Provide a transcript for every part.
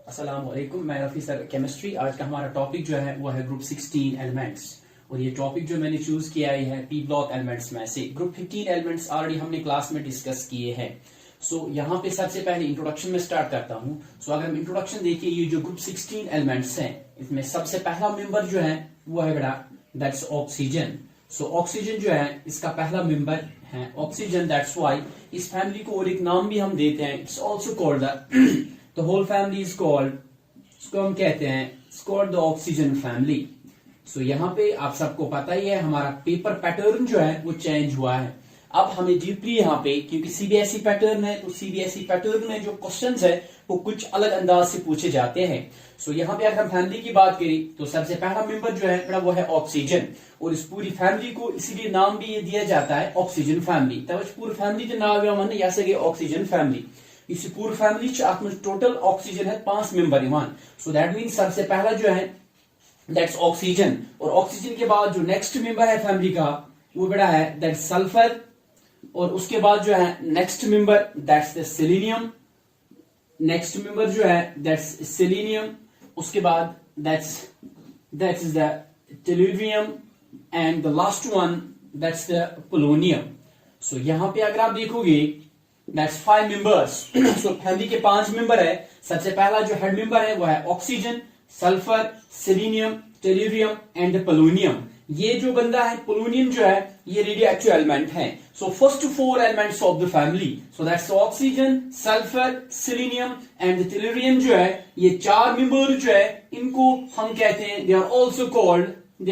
अस्सलामुअलैकुम, मैं Rafi sir chemistry. आज का हमारा टॉपिक जो है वो है ग्रुप 16 एलिमेंट्स। और ये टॉपिक जो मैंने चूज किया है पी ब्लॉक एलिमेंट्स में से। ग्रुप 15 एलिमेंट्स ऑलरेडी हमने क्लास में डिस्कस किए हैं। यहाँ पे सबसे पहले इंट्रोडक्शन में स्टार्ट करता हूँ। अगर हम इंट्रोडक्शन देखिए, ये जो ग्रुप 16 एलिमेंट्स हैं, इसमें सबसे पहला मेंबर जो है वो है बेटा दैट्स ऑक्सीजन। ऑक्सीजन जो है इसका पहला मेंबर है ऑक्सीजन। दैट्स वाई इस फैमिली को और एक नाम भी हम देते हैं, it's also called the whole family is called, इसको हम कहते हैं it's called the oxygen family. यहाँ पे आप सबको पता ही है हमारा पेपर पैटर्न जो है वो चेंज हुआ है। अब हमें डीपली यहाँ पे, क्योंकि सीबीएसई पैटर्न है, तो सीबीएसई पैटर्न में जो क्वेश्चंस है वो कुछ अलग अंदाज से पूछे जाते हैं। यहाँ पे अगर हम फैमिली की बात करें तो सबसे पहला मेंबर जो है वो है ऑक्सीजन। और इस पूरी फैमिली को इसीलिए नाम भी ये दिया जाता है ऑक्सीजन फैमिली। तब पूरी फैमिली के नाम ऑक्सीजन फैमिली। इस पूरी फैमिली टोटल ऑक्सीजन है 5 मेंबर इवन। दैट मीन सबसे पहला जो है दैट्स ऑक्सीजन। और ऑक्सीजन के बाद जो नेक्स्ट मेंबर है फैमिली का वो बड़ा है दैट्स सल्फर। और उसके बाद जो है next member that's the selenium. Next member जो है दैट्स सेलेनियम। उसके बाद that's the tellurium and the last one that's the polonium. यहाँ पे अगर आप देखोगे दैट्स 5 मेंबर्स। फैमिली के 5 मेंबर है। सबसे पहला जो हेड मेंबर है वो है oxygen, sulphur, selenium, tellurium and polonium. ये जो बंदा है पोलोनियम जो है ये रेडियो एक्टिव एलिमेंट है। First 4 elements of the family, that's oxygen, sulphur, selenium and tellurium जो है, ये 4 मेंबर जो है इनको हम कहते हैं they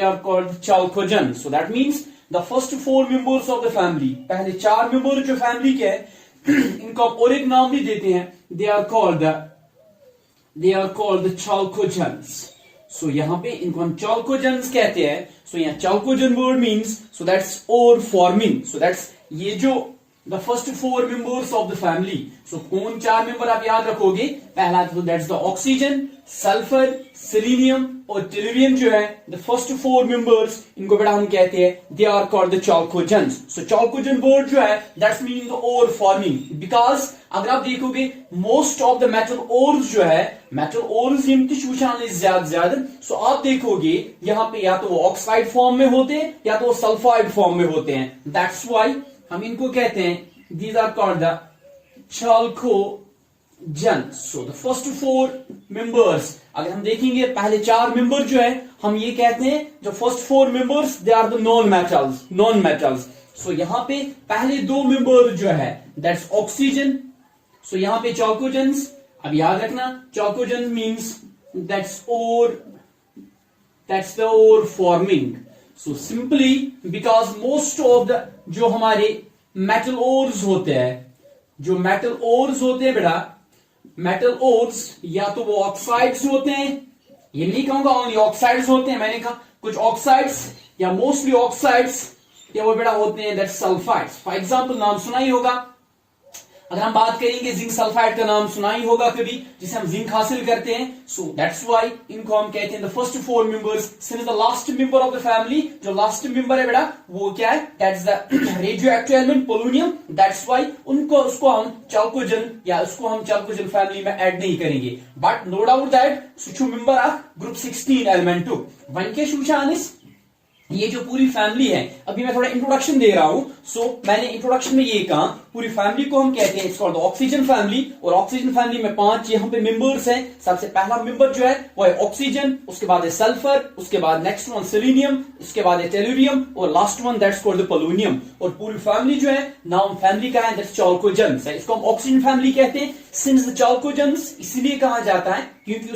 are called chalcogen. That means the first 4 members of the family, पहले 4 मेंबर जो फैमिली के है इनको आप और एक नाम भी देते हैं, they are called the chalcogens. यहाँ पे इनको हम चाल्कोजेन्स कहते हैं। यहाँ chalcogen word means that's ore forming. That's ये जो the first 4 members of the family. कौन 4 मेंबर आप याद रखोगे? पहला तो that's the oxygen, sulphur, selenium और टेलुरियम जो है द फर्स्ट 4 मेंबर्स, इनको बेटा हम कहते हैं they are called the chalcogens. Chalcogen word जो है that's meaning the ore forming. Because अगर आप देखोगे most of the metal ores जो है, मेटल ओर्स ज्यादा आप देखोगे यहाँ पे या तो वो ऑक्साइड फॉर्म में होते हैं या तो वो सल्फाइड फॉर्म में होते हैं। दैट्स वाई हम इनको कहते हैं these are called the chalcogens. The first 4 members अगर हम देखेंगे, पहले 4 मेंबर जो है हम ये कहते हैं जो first 4 members they are the non metals. यहाँ पे पहले 2 मेंबर जो है दैट्स ऑक्सीजन। यहाँ पे चाल्कोजेन्स, अब याद रखना chalcogen means that's the ore forming. Simply because most of the जो हमारे मेटल ओर्स होते हैं बेटा, मेटल ओर्स या तो वो ऑक्साइड्स होते हैं, ये नहीं कहूंगा ओनली ऑक्साइड्स होते हैं, मैंने कहा कुछ ऑक्साइड्स या मोस्टली ऑक्साइड्स या वो बेटा होते हैं दैट सल्फाइड्स। फॉर एग्जांपल नाम सुना ही होगा, अगर हम बात करेंगे जिंक सल्फाइड का नाम सुना ही होगा कभी, जिसे हम जिंक हासिल करते हैं। दैट्स व्हाई इनको हम कहते हैं the first 4 members. Since the last member of the family, जो लास्ट मेंबर है बेटा वो क्या है? That's the radio active element polonium. That's why उसको हम चाल्कोजेन या उसको हम चाल्कोजेन फैमिली में ऐड नहीं करेंगे। But no doubt that such member of group 16 element to वनके शुशानिस। ये जो पूरी फैमिली है, अभी मैं थोड़ा इंट्रोडक्शन दे रहा हूं। मैंने इंट्रोडक्शन में ये कहा पूरी फैमिली को हम कहते हैं इट्स कॉल्ड ऑक्सीजन फैमिली। और ऑक्सीजन फैमिली में 5 यहाँ पे मेंबर्स हैं। सबसे पहला मेंबर जो है वो है ऑक्सीजन, उसके बाद है सल्फर, उसके बाद नेक्स्ट वन सेलेनियम, उसके बाद है टेलुरियम और last one that's called the polonium. और पूरी फैमिली जो है नाम फैमिली का है दैट्स चाल्कोजेन्स। इसको हम ऑक्सीजन फैमिली कहते हैं। सिंस द चाल्कोजेन्स इसलिए कहा जाता है क्योंकि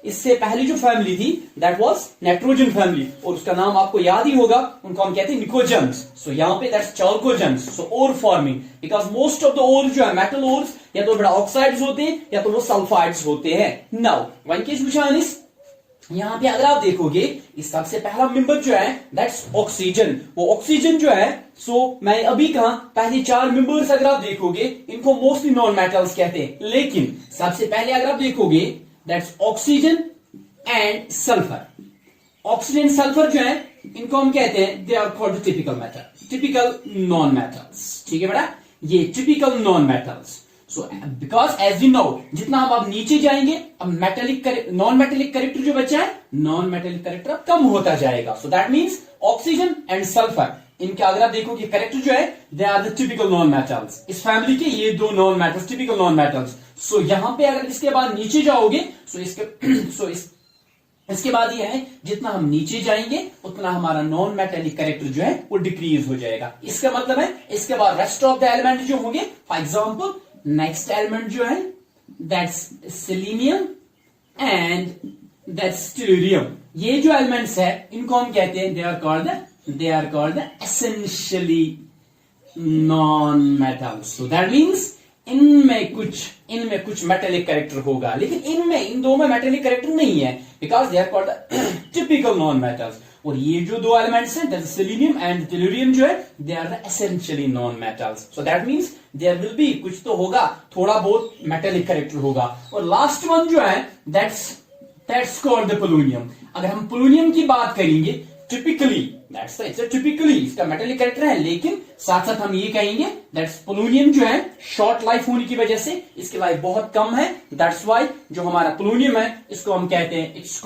इससे पहली जो फैमिली थी दैट वाज नाइट्रोजन फैमिली, और उसका नाम आपको याद ही होगा, उनको हम कहते हैं निकोजेन्स। यहाँ पे that's chalcogens. Ore forming because most of the ore जो है मेटल ओर्स या तो बड़ा ऑक्साइड्स होते हैं या तो वो सल्फाइड्स होते हैं। नाउ वनकेश विशानिस, यहाँ पे अगर आप देखोगे इस सबसे पहला मेंबर जो है दैट्स ऑक्सीजन। वो ऑक्सीजन जो है मैंने अभी कहा पहले 4 मेंबर्स अगर आप देखोगे इनको मोस्टली नॉन मेटल्स कहते हैं। लेकिन सबसे पहले अगर आप देखोगे that's oxygen and sulphur. Oxygen sulphur जो है इनको हम कहते हैं they are called typical non metals. ठीक है बेटा, ये typical non metals. So because as you know, जितना हम अब नीचे जाएंगे, अब मेटेलिक नॉन मेटेलिक कैरेक्टर जो बचा है, नॉन मेटेलिक कैरेक्टर अब कम होता जाएगा. So that means oxygen and sulphur, इनके अगर आप देखो कि कैरेक्टर जो है, they are the typical non metals. इस फैमिली के ये दो non metals, typical non metals. So यहां पे अगर इसके बाद नीचे जाओगे, इसके बाद ये है, जितना हम नीचे जाएंगे उतना हमारा नॉन मेटेलिक कैरेक्टर जो है वो डिक्रीज हो जाएगा. इसका मतलब है इसके बाद रेस्ट ऑफ द एलिमेंट जो होंगे, फॉर एग्जांपल नेक्स्ट एलिमेंट जो है that's selenium and that's tellurium. ये जो एलिमेंट्स है इनको हम कहते हैं they are called the essentially non metals. So that means इनमें कुछ मेटेलिक कैरेक्टर होगा, लेकिन इन दो में मेटेलिक कैरेक्टर नहीं है, because they are called typical non metals. और ये जो दो एलिमेंट्स हैं, सेलेनियम एंड टेलुरियम जो है, they are the essentially non metals. So that means there will be, कुछ तो होगा, थोड़ा बहुत मेटेलिक कैरेक्टर होगा. और लास्ट वन जो है दैट्स कॉल्ड द पोलोनियम. अगर हम पोलोनियम की बात करेंगे, टिपिकली इसका मेटेलिक कैरेक्टर है, लेकिन साथ साथ हम ये कहेंगे दैट्स पोलोनियम जो है, शॉर्ट लाइफ होने की वजह से इसकी लाइफ बहुत कम है. दैट्स वाई जो हमारा पोलोनियम है, इसको हम कहते हैं it's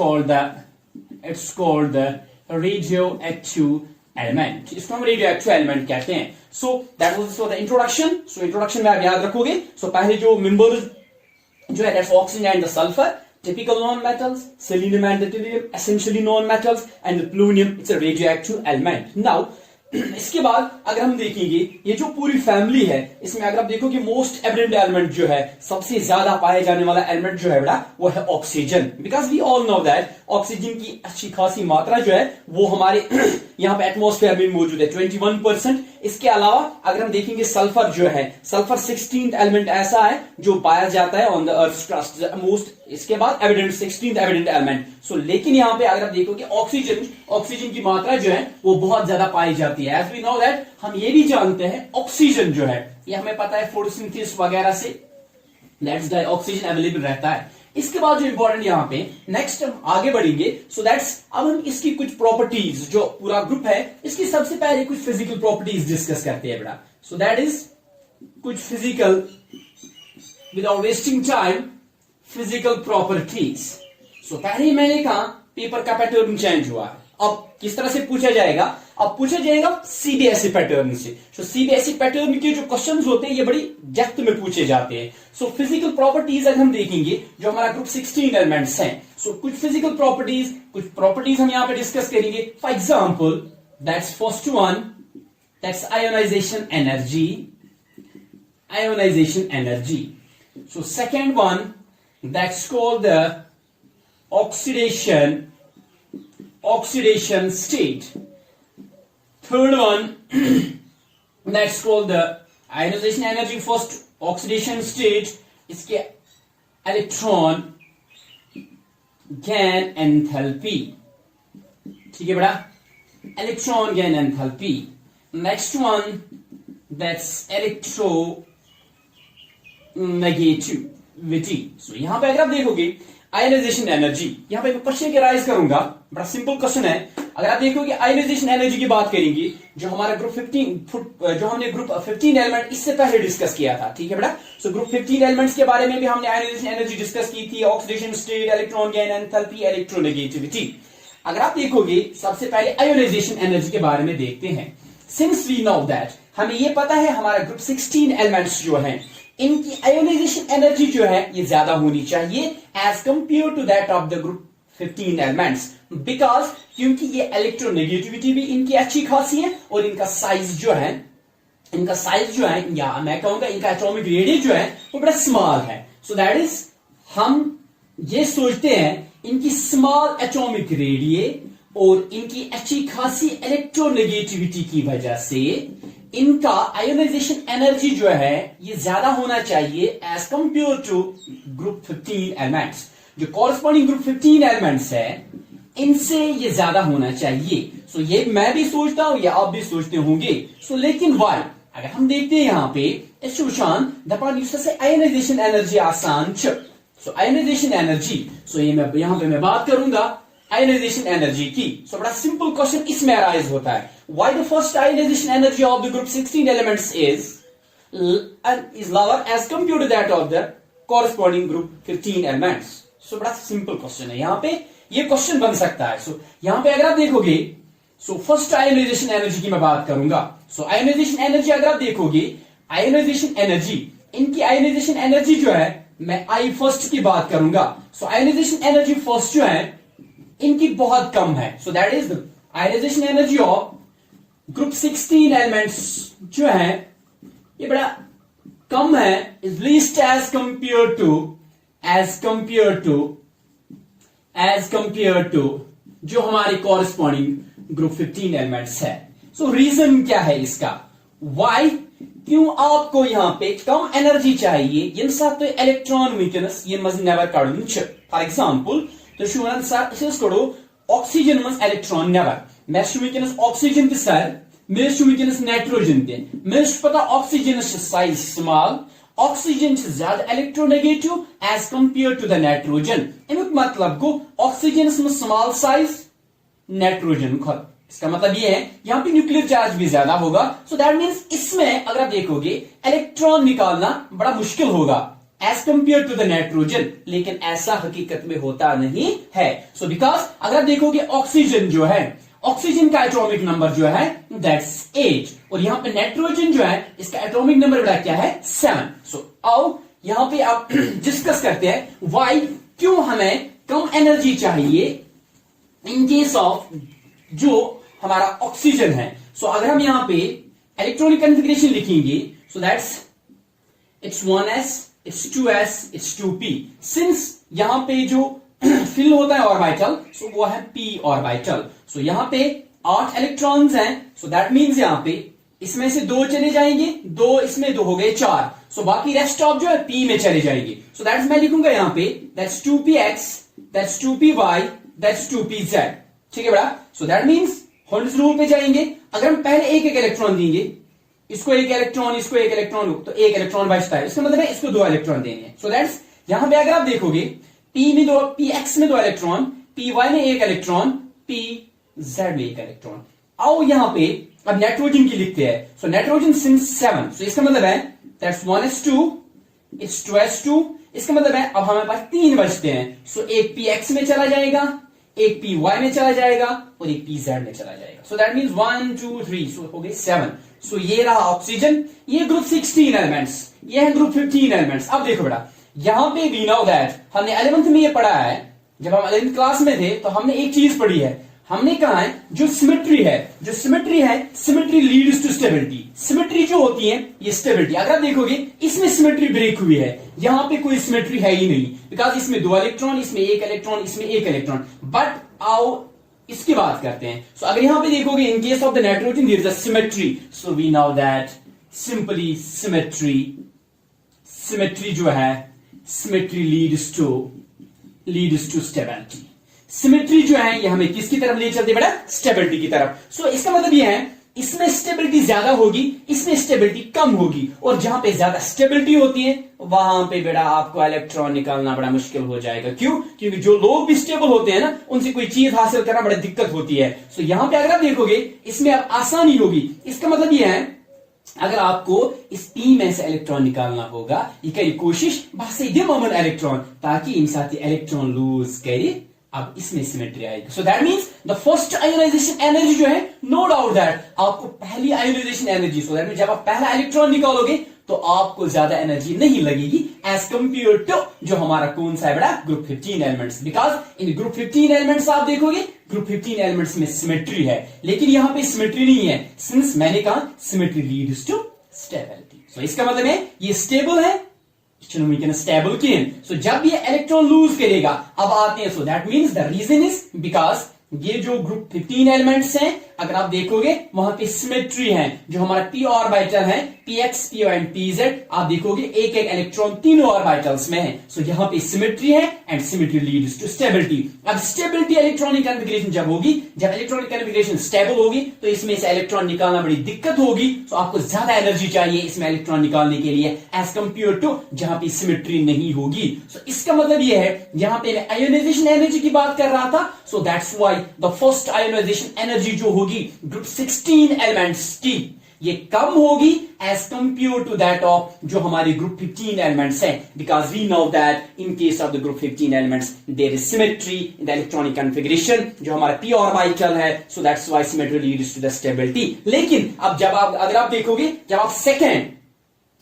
called the radio active element. इसको हम रेडियो एक्टिव एलिमेंट कहते हैं. So that was for the introduction. So introduction में आप याद रखोगे. सो पहले जो मेंबर जो है, that's oxygen and the sulphur, typical non-metals, selenium and deuterium, essentially non-metals, and the polonium, it's a radioactive element. Now, इसके बाद अगर हम देखेंगे ये जो पूरी फैमिली है, इसमें अगर आप देखो कि मोस्ट एविडेंट एलिमेंट जो है, सबसे ज्यादा पाए जाने वाला एलिमेंट जो है बेटा, वो है oxygen. Because we all know that oxygen की अच्छी खासी मात्रा जो है वो हमारे यहाँ पे एटमॉस्फेयर में मौजूद है, 21%. इसके अलावा अगर हम देखेंगे सल्फर जो है, सल्फर 16th एलिमेंट ऐसा है जो पाया जाता है on the earth crust, most. इसके बाद एविडेंट 16th एविडेंट एलिमेंट. सो लेकिन यहाँ पे अगर आप देखो कि ऑक्सीजन की मात्रा जो है वो बहुत ज्यादा पाई जाती है. एज वी नो दैट, हम ये भी जानते हैं ऑक्सीजन जो है, ये हमें पता है फोटोसिंथेसिस वगैरह से दैट्स द ऑक्सीजन अवेलेबल रहता है. इसके बाद जो इंपॉर्टेंट यहाँ पे नेक्स्ट हम आगे बढ़ेंगे. सो दैट्स, अब हम इसकी कुछ प्रॉपर्टीज, जो पूरा ग्रुप है, इसकी सबसे पहले कुछ फिजिकल प्रॉपर्टीज डिस्कस करते हैं बेटा. सो दैट इज कुछ physical, without wasting time, physical properties. So पहले मैंने कहा पेपर का पैटर्न चेंज हुआ है. अब किस तरह से पूछा जाएगा? अब पूछा जाएगा सीबीएसई पैटर्न से. सो सीबीएसई पैटर्न के जो क्वेश्चंस होते हैं ये बड़ी डेप्थ में पूछे जाते हैं. सो फिजिकल प्रॉपर्टीज अगर हम देखेंगे, जो हमारा ग्रुप 16 एलिमेंट्स हैं, सो कुछ फिजिकल प्रॉपर्टीज हम यहां पे डिस्कस करेंगे. For example that's first one, that's ionisation energy. So second one, that's called the oxidation state. Third one, that's called the ionization energy. First oxidation state, इसके electron gain enthalpy. ठीक है बेटा, electron gain enthalpy. Next one, that's electronegativity. So यहां पे अगर आप देखोगे ionisation energy, यहां पे मैं क्वेश्चन के राइज करूंगा, बड़ा सिंपल क्वेश्चन है. अगर आप देखोगे आयोनाइजेशन एनर्जी की बात करेंगे, जो हमारा ग्रुप 15 जो हमने ग्रुप 15 एलिमेंट इससे पहले डिस्कस किया था, ठीक है बेटा. सो ग्रुप 15 एलिमेंट्स के बारे में भी हमने आयोनाइजेशन एनर्जी डिस्कस की थी, oxidation state, electron gain enthalpy, electronegativity. अगर आप देखोगे सबसे पहले आयोनाइजेशन एनर्जी के बारे में देखते हैं. सिंस वी नो दैट, हमें ये पता है हमारा ग्रुप 16 एलिमेंट्स जो हैं, इनकी आयोनाइजेशन एनर्जी जो है ये ज्यादा होनी चाहिए as compare to that of the group 15 elements. Because क्योंकि ये इलेक्ट्रोनेगेटिविटी भी इनकी अच्छी खासी है, और इनका साइज जो है, या मैं कहूंगा इनका एटॉमिक रेडियस जो है वो बड़ा स्मॉल है. सो दैट इज, हम ये सोचते हैं इनकी स्मॉल एटॉमिक रेडियस और इनकी अच्छी खासी इलेक्ट्रोनेगेटिविटी की वजह से इनका आयोनाइजेशन एनर्जी जो है ये ज्यादा होना चाहिए as compare to group 15 elements. जो कॉरस्पॉन्डिंग ग्रुप 15 एलिमेंट्स है इनसे ये ज्यादा होना चाहिए. सो ये मैं भी सोचता हूं, या आप भी सोचते होंगे. सो लेकिन वाई, अगर हम देखते हैं यहाँ पे सुशांत दपान आयोनाइजेशन एनर्जी आसान. सो आयोनाइजेशन एनर्जी, सो ये मैं यहां पे मैं बात करूंगा आयोनाइजेशन एनर्जी की. सो बड़ा सिंपल क्वेश्चन इसमें अराइज होता है. Why the first ionization energy of the group 16 elements is is lower as compared to that of the corresponding group 15 elements. So बड़ा सिंपल क्वेश्चन है, यहां पे ये क्वेश्चन बन सकता है. सो यहां पे अगर आप देखोगे, सो फर्स्ट आयोनाइजेशन एनर्जी की मैं बात करूंगा. सो आयोनाइजेशन एनर्जी अगर आप देखोगे, आयोनाइजेशन एनर्जी, इनकी आयोनाइजेशन एनर्जी जो है, मैं आई फर्स्ट की बात करूंगा. सो आयोनाइजेशन एनर्जी फर्स्ट जो है इनकी बहुत कम है. So that is the ionisation energy of group 16 elements जो है ये बड़ा कम है, is least as compare to जो हमारे कॉरेस्पॉन्डिंग ग्रुप 15 एलिमेंट्स है. सो रीजन क्या है इसका, वाई, क्यों आपको यहां पे कम एनर्जी चाहिए. ये साथ तो इलेक्ट्रॉन वीकनेस ये मज नेवर काढून छ. फॉर एग्जांपल तो शो वन सर इस करो ऑक्सीजन मज इलेक्ट्रॉन नेवर, मैं वीकनेस ऑक्सीजन के सर मे वीकनेस नाइट्रोजन ते मे पता ऑक्सीजन साइज स्मॉल, ऑक्सीजन ज्यादा electronegative as compare to the nitrogen. अमुक मतलब गो ऑक्सीजन में स्मॉल साइज नाइट्रोजन खुद. इसका मतलब ये है यहां पे न्यूक्लियर चार्ज भी ज्यादा होगा. सो दैट मीन्स इसमें अगर आप देखोगे इलेक्ट्रॉन निकालना बड़ा मुश्किल होगा as compare to the nitrogen, लेकिन ऐसा हकीकत में होता नहीं है. सो बिकॉज अगर आप देखोगे ऑक्सीजन जो है, ऑक्सीजन का एटॉमिक नंबर जो है दैट्स 8 और यहां पे नाइट्रोजन जो है इसका एटॉमिक नंबर बड़ा क्या है 7. सो आओ यहां पे आप डिस्कस करते हैं व्हाई, क्यों हमें कम एनर्जी चाहिए इन केस ऑफ जो हमारा ऑक्सीजन है. सो अगर हम यहां पे इलेक्ट्रॉनिक कॉन्फ़िगरेशन लिखेंगे, so that's it's 1s, it's 2s, it's 2p. Since यहां पे जो फिल होता है ऑर्बिटल, सो वो है p ऑर्बिटल. सो यहां पे 8 इलेक्ट्रॉन्स हैं. सो दैट मींस यहां पे इसमें से 2 चले जाएंगे, 2 इसमें 2 हो गए 4. सो बाकी रेस्ट ऑफ जो है p में चले जाएंगे. सो दैट्स मैं लिखूंगा यहां पे that's 2px, that's 2py, that's 2pz. ठीक है बड़ा. सो दैट मींस होल्ड्स रूल पे जाएंगे. अगर हम पहले एक एक इलेक्ट्रॉन देंगे, इसको एक इलेक्ट्रॉन, इसको एक इलेक्ट्रॉन, तो एक इलेक्ट्रॉन बचता है. इसका मतलब है इसको 2 इलेक्ट्रॉन देने हैं. सो दैट्स यहां पे अगर आप देखोगे p में 2, px में 2 इलेक्ट्रॉन, py में 1 इलेक्ट्रॉन, pz में 1 इलेक्ट्रॉन. आओ यहां पे अब नाइट्रोजन की लिखते हैं. सो नाइट्रोजन सिंस 7, सो इसका मतलब है दैट्स 1s2, इट्स 2s2. इसका मतलब है अब हमारे पास 3 बचते हैं. सो एक px में चला जाएगा, एक py में चला जाएगा और एक pz में चला जाएगा. सो दैट मींस 1 2 3, सो हो गए 7. सो ये रहा ऑक्सीजन, ये ग्रुप 16 एलिमेंट्स, ये है ग्रुप 15 एलिमेंट्स. अब देखो बेटा यहां पे वी नो दैट हमने 11th में ये पढ़ा है, जब हम 11th क्लास में थे तो हमने एक चीज पढ़ी है. हमने कहा है जो सिमेट्री है, symmetry leads to stability. Symmetry जो होती है ये स्टेबिलिटी. अगर आप देखोगे इसमें सिमेट्री ब्रेक हुई है, यहां पे कोई सिमेट्री है ही नहीं, बिकॉज इसमें 2 इलेक्ट्रॉन, इसमें 1 इलेक्ट्रॉन, इसमें 1 इलेक्ट्रॉन. बट आओ इसकी बात करते हैं. सो अगर यहां पे देखोगे in case of the nitrogen there is a symmetry. So we know that simply symmetry जो है, symmetry leads to stability. Symmetry जो है ये हमें किसकी तरफ ले चलती है बेटा, स्टेबिलिटी की तरफ. सो इसका मतलब ये है इसमें स्टेबिलिटी ज्यादा होगी, इसमें स्टेबिलिटी कम होगी, और जहां पे ज्यादा स्टेबिलिटी होती है वहां पे बेटा आपको इलेक्ट्रॉन निकालना बड़ा मुश्किल हो जाएगा. क्यों? क्योंकि जो लोग भी स्टेबल होते हैं ना, उनसे कोई चीज हासिल करना बड़ी दिक्कत होती है. सो यहां पे अगर आप देखोगे इसमें अब आसानी होगी. इसका मतलब ये है अगर आपको इस p में से इलेक्ट्रॉन निकालना होगा, ये करी कोशिश बस इलेक्ट्रॉन, ताकि इन साथ इलेक्ट्रॉन लूज करे. अब इसमें सिमेट्री आएगी. So that means the first ionisation energy जो है, नो डाउट दैट आपको पहली ionisation energy, so that means जब आप पहला इलेक्ट्रॉन निकालोगे तो आपको ज्यादा एनर्जी नहीं लगेगी एज कंपेयर टू जो हमारा कौन सा है बड़ा, group 15 elements. Because in group 15 elements आप देखोगे ग्रुप 15 एलिमेंट्स में सिमेट्री है, लेकिन यहां पे सिमेट्री नहीं है. सिंस मैंने कहा सिमेट्री लीड्स टू स्टेबिलिटी. सो इसका मतलब है ये स्टेबल है, स्टेबल केन. सो जब ये इलेक्ट्रॉन लूज करेगा, अब आते हैं. So that means the reason is because ये जो ग्रुप 15 एलिमेंट्स हैं, अगर आप देखोगे वहां पे सिमेट्री है. जो हमारा p ऑर्बिटल है, px, py एंड pz, आप देखोगे एक एक इलेक्ट्रॉन तीनों ऑर्बिटल्स में है. सो यहां पे सिमेट्री है and symmetry leads to stability. अब स्टेबिलिटी इलेक्ट्रॉनिक कॉन्फ़िगरेशन जब होगी, जब इलेक्ट्रॉनिक कॉन्फ़िगरेशन स्टेबल होगी, तो इसमें से इलेक्ट्रॉन निकालना बड़ी दिक्कत होगी. सो आपको ज्यादा एनर्जी चाहिए इसमें इलेक्ट्रॉन निकालने के लिए एज कंपेयर टू जहां पे सिमेट्री नहीं होगी. सो इसका मतलब यह है, यहां पे मैं आयोनाइजेशन एनर्जी की बात कर रहा था. So that's why the first ionisation energy जो होगी ग्रुप 16 एलिमेंट्स की, ये कम होगी as compare to that of जो हमारे ग्रुप 15 एलिमेंट्स हैं, because we know that in case of the group 15 elements there is symmetry in the electronic configuration जो हमारा p ऑर्बिटल है, so that's why symmetry leads to the stability. लेकिन अब जब आप अगर आप देखोगे जब आप सेकेंड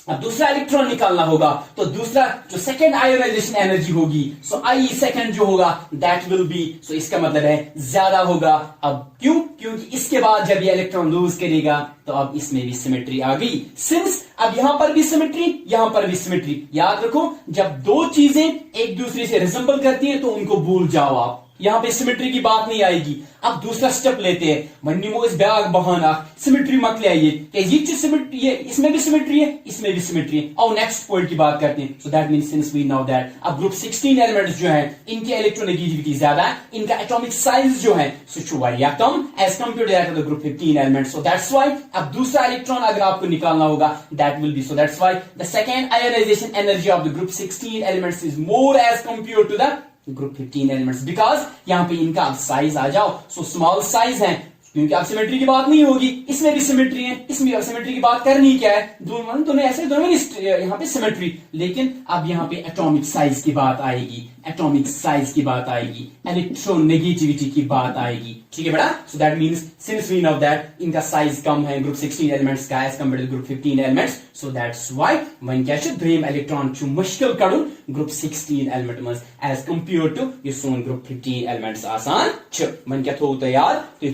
अब दूसरा इलेक्ट्रॉन निकालना होगा तो दूसरा जो सेकेंड आयोनाइजेशन एनर्जी होगी, सो आई सेकेंड जो होगा दैट विल बी, सो इसका मतलब है ज्यादा होगा। अब क्यों? क्योंकि इसके बाद जब ये इलेक्ट्रॉन लूज करेगा तो अब इसमें भी सिमेट्री आ गई। सिंस अब यहां पर भी सिमेट्री, यहां पर भी सिमेट्री। याद रखो जब दो चीजें एक दूसरे से रिजेंबल करती हैं तो उनको भूल जाओ आप, यहां पे सिमेट्री की बात नहीं आएगी। अब दूसरा स्टेप लेते हैं, वन्नीमो इस बैग बहाना सिमेट्री मत ले आइए कि ये चीज सिमेट्री है, इसमें भी सिमेट्री है, इसमें भी सिमेट्री है। और नेक्स्ट पॉइंट की बात करते हैं। So that means since we know that अब ग्रुप 16 एलिमेंट्स जो है इनके इलेक्ट्रोनेगेटिविटी ज्यादा है, इनका एटॉमिक साइज जो है सिचुएरिया कम as compare to that of the group 15 elements. So that's why अब दूसरा इलेक्ट्रॉन अगर आपको निकालना होगा that will be, so that's why the second ionization energy of the group 16 elements is more as compare to the group 15 elements, because यहां पे इनका अब साइज आ जाओ, सो स्मॉल साइज है, क्योंकि अब सिमेट्री की बात नहीं होगी, इसमें भी सिमेट्री है, इसमें सिमेट्री की बात करनी क्या है, दोनों ऐसे दोनों यहां पे सिमेट्री। लेकिन अब यहां पे एटॉमिक साइज की बात आएगी, एटॉमिक साइज की बात आएगी, इलेक्ट्रोनेगेटिविटी की बात आएगी, ठीक है बेटा। So that means since we know that इनका साइज कम है ग्रुप 16 एलिमेंट्स का as compare to group 15 elements, so that's why one क्या द्रीम इलेक्ट्रॉन छु मुश्किल कड़ुन ग्रुप 16 एलिमेंट मज एज कंपेयर टू ये सोन ग्रुप 15 एलिमेंट्स आसान छु। मन क्या थो याद तो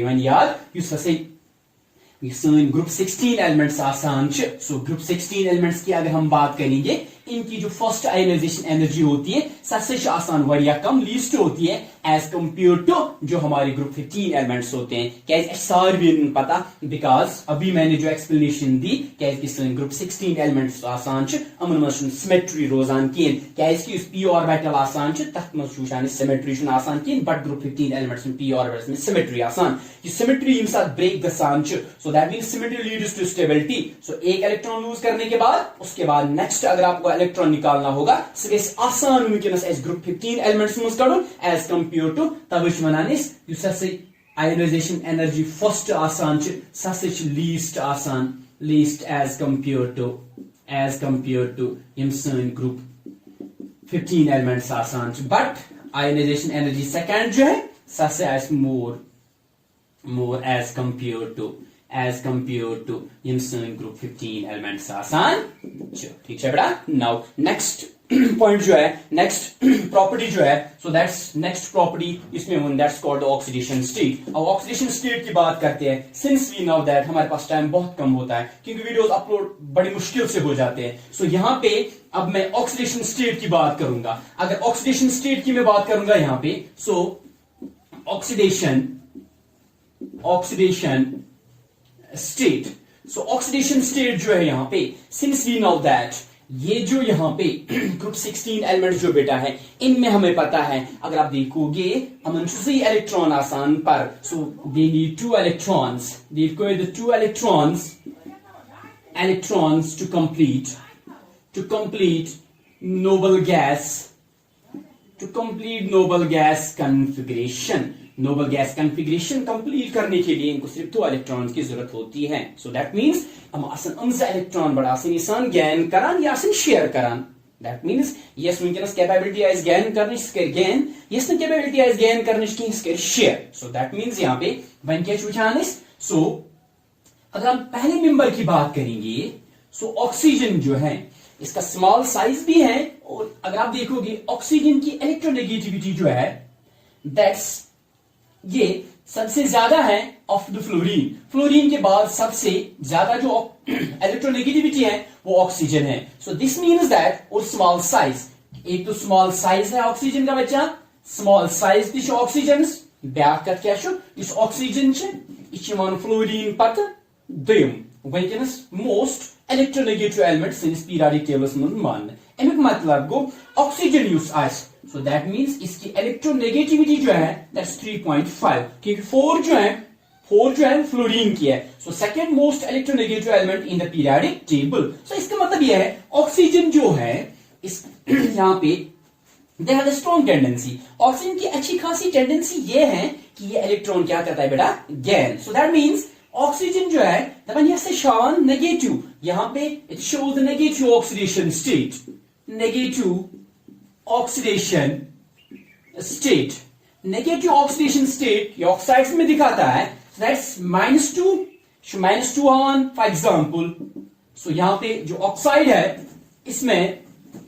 वन याद युस हसे सन ग्रुप 16 एलिमेंट्स आसान छु। सो ग्रुप 16 एलिमेंट्स की अगर हम बात करेंगे, इनकी जो फर्स्ट आयोनाइजेशन एनर्जी होती है सबसे आसान वरिया कम लीस्ट होती है एज कंपेयर टू जो हमारे ग्रुप 15 एलिमेंट्स होते हैं। क्या सारे पता, बिकॉज अभी मैंने जो एक्सप्लेनेशन दी क्या ग्रुप 16 एलिमेंट्स आसान अमन मज सिमेट्री रोजान कहें, क्या p ऑर्बिटल आसान तथ मज सिमेट्री आसान कहें, but group 15 elements p orbitals में सिमेट्री आसान। ये सिमेट्री यम साथ ब्रेक गसान, so that means symmetry leads to stability. सो एक इलेक्ट्रॉन लूज करने के बाद उसके बाद नेक्स्ट अगर आपको इलेक्ट्रॉन निकालना होगा सो इस आसान वुनकस एज ग्रुप 15 एलिमेंट्स मज कड़ुन एज कंपेयर टू तब वनान युस आयोनाइजेशन एनर्जी फर्स्ट आसान लीस्ट आसान, लीस्ट एज कंपेयर टू यम सन ग्रुप 15 एलिमेंट्स आसान, बट आयोनाइजेशन एनर्जी सेकंड जो है सस मोर एज कंपेयर टू यम सन ग्रुप 15 एलिमेंट्स आसान, ठीक है बेटा। नाउ नेक्स्ट पॉइंट जो है, नेक्स्ट प्रॉपर्टी जो है, सो दैट्स नेक्स्ट प्रॉपर्टी इसमें दैट्स कॉल्ड ऑक्सीडेशन स्टेट। अब ऑक्सीडेशन स्टेट की बात करते हैं, सिंस वी नो दैट हमारे पास टाइम बहुत कम होता है क्योंकि वीडियोस अपलोड बड़ी मुश्किल से हो जाते हैं। सो यहाँ पे अब मैं ऑक्सीडेशन स्टेट की बात करूंगा। अगर ऑक्सीडेशन स्टेट की मैं बात करूंगा यहाँ पे, सो ऑक्सीडेशन स्टेट, सो ऑक्सीडेशन स्टेट जो है यहाँ पे, सिंस वी नो दैट ये जो यहाँ पे ग्रुप 16 एलिमेंट्स जो बेटा है इनमें हमें पता है, अगर आप देखोगे अमन इलेक्ट्रॉन आसान पर, so they need 2 electrons, they require the 2 electrons to complete noble gas configuration। Noble gas configuration complete करने के लिए इनको सिर्फ 2 इलेक्ट्रॉन्स की जरूरत होती है। सो दैट मींस हम इलेक्ट्रॉन बड़ा इंसान गैन करान या शेयर करान, दैट मींस यस वुनकस कैपेबिलिटी आइज गैन करने गैन यस न कैपेबिलिटी आइज गैन करने की शेयर। सो दैट मींस यहाँ पे वन क्या वुचान। सो अगर हम पहले मेंबर की बात करेंगे, सो ऑक्सीजन जो है इसका स्मॉल साइज भी है, और अगर आप देखोगे ऑक्सीजन की इलेक्ट्रोनेगेटिविटी जो है दैट्स ये सबसे ज्यादा है ऑफ द फ्लोरीन। फ्लोरीन के बाद सबसे ज्यादा जो इलेक्ट्रोनेगेटिविटी है वो ऑक्सीजन है। सो दिस मीन्स दैट, और स्मॉल साइज, एक तो स्मॉल साइज है ऑक्सीजन का बच्चा, स्मॉल साइज ती ऑक्सीजन ब्या कत क्या इस ऑक्सीजन फ्लोरीन पत दोम वनकस मोस्ट इलेक्ट्रोनेगेटिव एलिमेंट सिंस पीरियोडिक टेबल्स में मान। अमुक मतलब गो ऑक्सीजन यूज आस, सो दैट मींस इसकी इलेक्ट्रोनेगेटिविटी जो है दैट्स 3.5, क्योंकि 4 जो है फ्लोरीन की है। So second most electronegative element in the periodic table. सो इसका मतलब यह है ऑक्सीजन जो है इस यहाँ पे दे have a strong tendency, oxygen की अच्छी खासी टेंडेंसी ये है कि ये इलेक्ट्रॉन क्या करता है बेटा, gain. So that means oxygen जो है दपन यह शान नेगेटिव, यहाँ पे it shows the negative oxidation state, negative oxidation state, negative oxidation state ये ऑक्साइड्स में दिखाता है, that's -2 on for example. So यहाँ पे जो ऑक्साइड है इसमें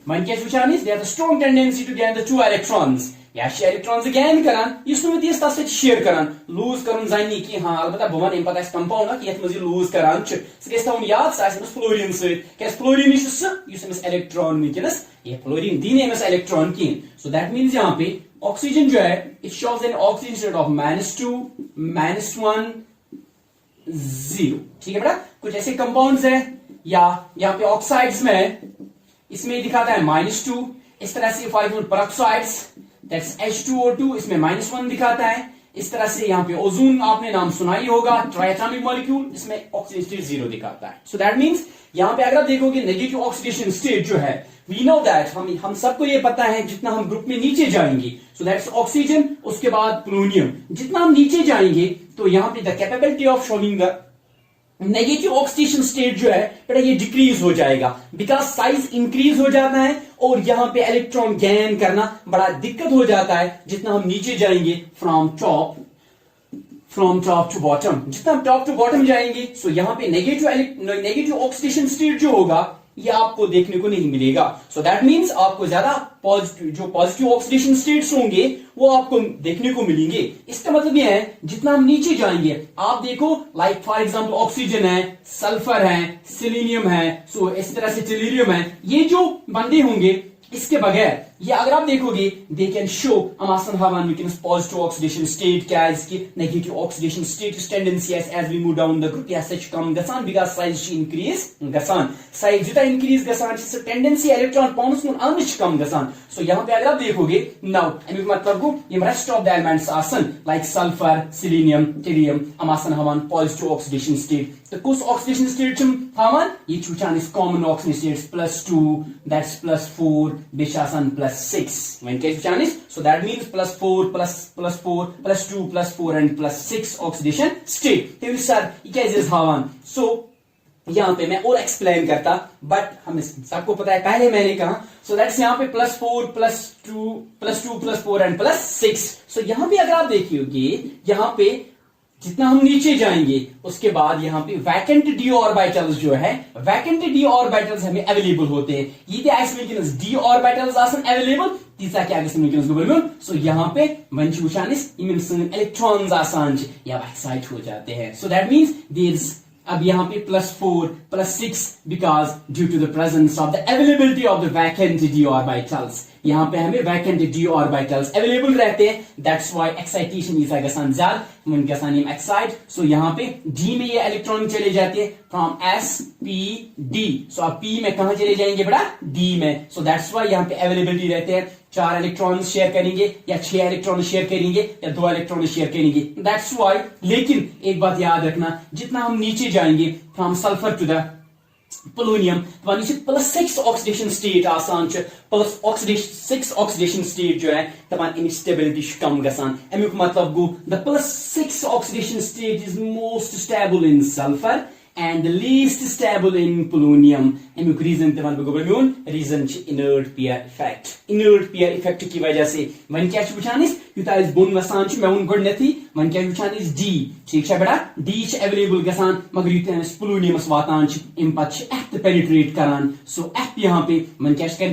मन क्या वुचान they have a strong tendency to gain the 2 electrons, या इलेक्ट्रॉन्स गेन करान यस नु दिस तस शेयर करान, लूज करन जानी कि हां अलबत्ता बवन इन पता कंपाउंड कि यत मज लूज करान छ स गेस ताउन याद साइस फ्लोरीन से क्या फ्लोरीन इज स इलेक्ट्रॉन मिकनस ये फ्लोरीन दी नेम है इलेक्ट्रॉन की। सो दैट मींस यहां पे ऑक्सीजन जो है it shows N oxygen state of -2 -1 0। ठीक है बेटा, कुछ ऐसे कंपाउंड्स है या यहाँ पे ऑक्साइड्स में इसमें दिखाता है -2, इस तरह से फॉर एग्जांपल पेरोक्साइड्स दैट्स H2O2 इसमें -1 दिखाता है, इस तरह से यहाँ पे ओजोन आपने नाम सुना ही होगा, ट्राइएटॉमिक मॉलिक्यूल इसमें ऑक्सीजन स्टेट 0 दिखाता है। सो दैट मींस यहाँ पे अगर आप देखोगे नेगेटिव ऑक्सीडेशन स्टेट जो है वी नो दैट हम सबको ये पता है जितना हम ग्रुप में नीचे जाएंगे, सो दैट्स ऑक्सीजन उसके बाद पोलोनियम, जितना हम नीचे जाएंगे तो यहाँ पे the capability of showing the negative oxidation state जो है बेटा ये डिक्रीज हो जाएगा, बिकॉज साइज इंक्रीज हो जाता है और यहां पे इलेक्ट्रॉन गेन करना बड़ा दिक्कत हो जाता है जितना हम नीचे जाएंगे फ्रॉम टॉप टू बॉटम, जितना हम टॉप टू बॉटम जाएंगे। सो यहां पे नेगेटिव ऑक्सीडेशन स्टेट जो होगा ये आपको देखने को नहीं मिलेगा। सो दैट मींस आपको ज्यादा पॉजिटिव ऑक्सीडेशन स्टेट्स होंगे वो आपको देखने को मिलेंगे। इसका मतलब ये है जितना हम नीचे जाएंगे आप देखो लाइक फॉर एग्जांपल ऑक्सीजन है, सल्फर है, सिलीनियम है, सो इस तरह से टेलिरियम है, ये जो बंदे होंगे इसके बगैर ये अगर आप देखोगे दे कैन शो अमासन हावन विकनेस पॉजिटिव ऑक्सीडेशन स्टेट क्या इसकी negative oxidation state tendency as we move down the group या सच कम गसान बिकॉज़ साइज इंक्रीज गसान, साइज जितना इंक्रीज गसान से टेंडेंसी इलेक्ट्रॉन पाउंड्स मुन अनच कम गसान। सो यहां पे अगर आप देखोगे नाउ अमिक मतलब को ये रेस्ट ऑफ द एलिमेंट्स आसन लाइक सल्फर, सिलीनियम, टेलियम अमासन हावन पॉजिटिव ऑक्सीडेशन स्टेट, तो कुछ ऑक्सीडेशन स्टेट हम हावन ये चुचान इस common oxidation states +2 that's +4 बेशासन +6 when case Chinese, so that means +4 +4 +2 +4 and +6 oxidation state। तो सर ये is हावन। सो यहाँ पे मैं और एक्सप्लेन करता बट हमें सबको पता है पहले मैंने कहा। सो दैट्स यहाँ पे +4 +2 +4 and +6। सो यहाँ पे अगर आप देखिएगे यहाँ पे जितना हम नीचे जाएंगे उसके बाद यहाँ पे वैकेंट डी ऑर्बिटल्स जो है वैकेंट डी ऑर्बिटल्स हमें अवेलेबल होते हैं, ये आइसमेंस डी ऑर्बिटल्स आसन अवेलेबल तीसरा क्या गन। सो यहाँ पे मंच वुचानिस इलेक्ट्रॉन्स आसान या एक्साइट हो जाते हैं। So that means there is अब यहाँ पे +4 +6 because due to the presence of the availability of the vacant d orbitals, यहाँ पे हमें वैकेंट डी ऑर्बिटल्स अवेलेबल रहते हैं, दैट्स व्हाई एक्साइटेशन इज गसान ज्यादा मन गसान एक्साइट। सो यहाँ पे डी में ये इलेक्ट्रॉन चले जाते हैं फ्रॉम S P D। सो अब P में कहां चले जाएंगे बेटा D में। सो दैट्स व्हाई यहाँ पे अवेलेबिलिटी रहते हैं 4 इलेक्ट्रॉन शेयर करेंगे या 6 इलेक्ट्रॉन शेयर करेंगे या 2 इलेक्ट्रॉन शेयर करेंगे, दैट्स व्हाई। लेकिन एक बात याद रखना जितना हम नीचे जाएंगे from sulphur to the polonium one +6 oxidation state आसान +6 ऑक्सीडेशन स्टेट जो है तमाम इंस्टेबिलिटी कम गसान, अमुक मतलब गो the +6 oxidation state is most stable in sulphur and the least stable in polonium। अमुक रीजन तमान बगोबरम्यून reason inert pair effect, inert pair effect की वजह से वन क्या वुचानिस युता इस बोन वसान मैं वन गोडनेथी वन क्या वुचानिस डी, ठीक है बेटा डी अवेलेबल गसान मगर युता पोलोनियमस वातान इन पत एफ पेनिट्रेट करान। सो एफ यहाँ पे मन क्या कर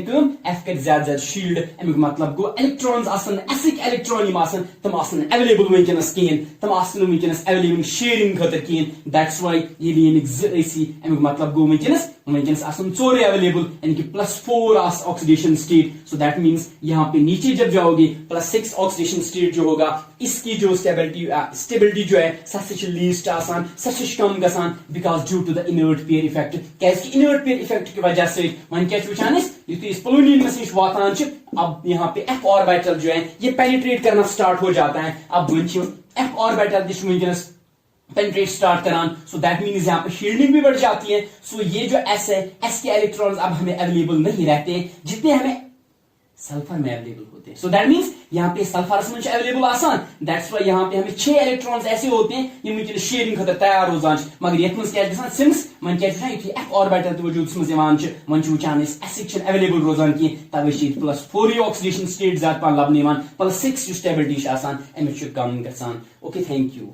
एफ कर ज्यादा शील्ड, अमुक मतलब गो इलेक्ट्रॉन्स आसन एसिक इलेक्ट्रॉन यम आसन तम आसन अवेलेबल वंकनस कहीं तम आसन वंकनस अवेलेबल शेयरिंग खतर कहीं, दैट्स व्हाई ये अमुक मतलब गो वंकनस आसन 4 अवेलेबल यानी कि +4 oxidation state. So that means यहाँ पे नीचे जब जाओगे +6 ऑक्सीडेशन स्टेट जो होगा इसकी जो स्टेबिलिटी जो है सच लीस्ट आसान सच कम गसान because due to the inert pair effect. क्या इनर्ट पेयर इफेक्ट की वजह से वन क्या वुचानिस इस पोलोनियम में वातान अब यहाँ पे एफ ऑर्बिटल जो है ये पेनिट्रेट करना स्टार्ट हो जाता है। अब वन एफ ऑर्बिटल वंकनस पेनिट्रेट स्टार्ट करान। सो दैट मींस यहाँ पे शील्डिंग भी बढ़ जाती है। सो ये जो S है S के इलेक्ट्रॉन्स अब हमें अवेलेबल नहीं रहते, जितने हमें सल्फर में अवेलेबल होते हैं। सो दैट मींस यहाँ पे सल्फरस में अवेलेबल आसान, दैट्स व्हाई यहाँ पे हमें 6 इलेक्ट्रॉन्स ऐसे होते हैं ये मुझे शेयरिंग खतर तैयार रोजान, मगर ये क्या गसान सिंस मन क्या f ऑर्बिटल वजूद मन वुचान एसिड अवेलेबल रोजान की तवे +4 ऑक्सीडेशन स्टेट ज्यादा पान लबन +6 स्टेबिलिटी अमिच कम गसान। Okay, thank you.